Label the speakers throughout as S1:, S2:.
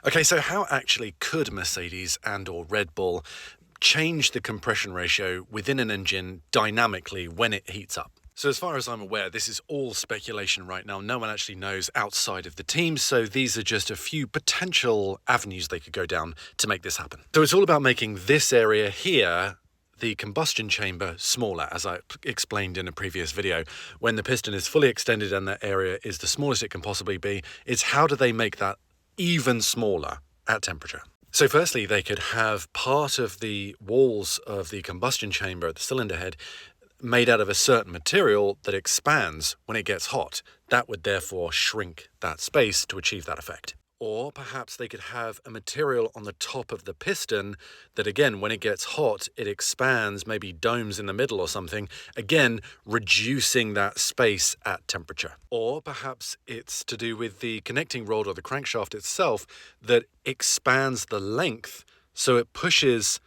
S1: Okay, so how actually could Mercedes and or Red Bull change the compression ratio within an engine dynamically when it heats up? So as far as I'm aware, this is all speculation right now. No one actually knows outside of the team, so these are just a few potential avenues they could go down to make this happen. So it's all about making this area here, the combustion chamber, smaller, as I explained in a previous video. When the piston is fully extended and that area is the smallest it can possibly be, it's how do they make that even smaller at temperature? So firstly, they could have part of the walls of the combustion chamber at the cylinder head made out of a certain material that expands when it gets hot. That would therefore shrink that space to achieve that effect. Or perhaps they could have a material on the top of the piston that, again, when it gets hot, it expands, maybe domes in the middle or something, again, reducing that space at temperature. Or perhaps it's to do with the connecting rod or the crankshaft itself that expands the length, so it pushes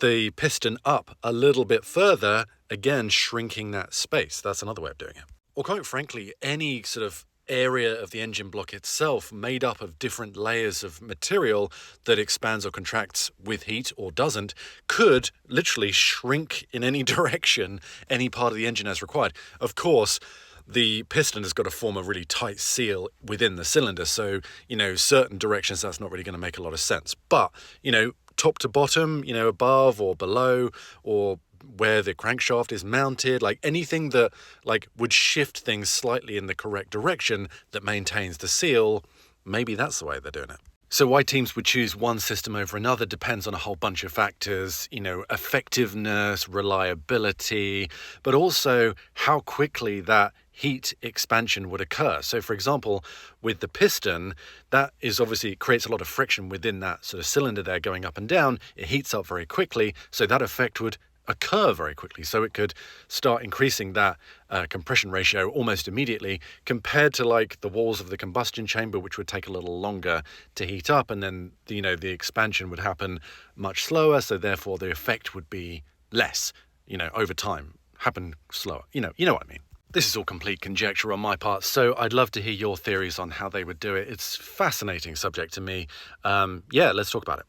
S1: the piston up a little bit further, again, shrinking that space. That's another way of doing it. Or quite frankly, any sort of area of the engine block itself made up of different layers of material that expands or contracts with heat or doesn't could literally shrink in any direction any part of the engine as required. Of course, the piston has got to form a really tight seal within the cylinder, so certain directions that's not really going to make a lot of sense. But top to bottom, above or below, or where the crankshaft is mounted, like anything that would shift things slightly in the correct direction that maintains the seal, maybe that's the way they're doing it. So why teams would choose one system over another depends on a whole bunch of factors, effectiveness, reliability, but also how quickly that heat expansion would occur. So for example, with the piston, that is obviously creates a lot of friction within that sort of cylinder there going up and down. It heats up very quickly, so that effect would occur very quickly, so it could start increasing that compression ratio almost immediately, compared to the walls of the combustion chamber, which would take a little longer to heat up, and then the expansion would happen much slower, so therefore the effect would be less over time, happen slower. You know what I mean. This is all complete conjecture on my part, so I'd love to hear your theories on how they would do it. It's a fascinating subject to me. Yeah, let's talk about it.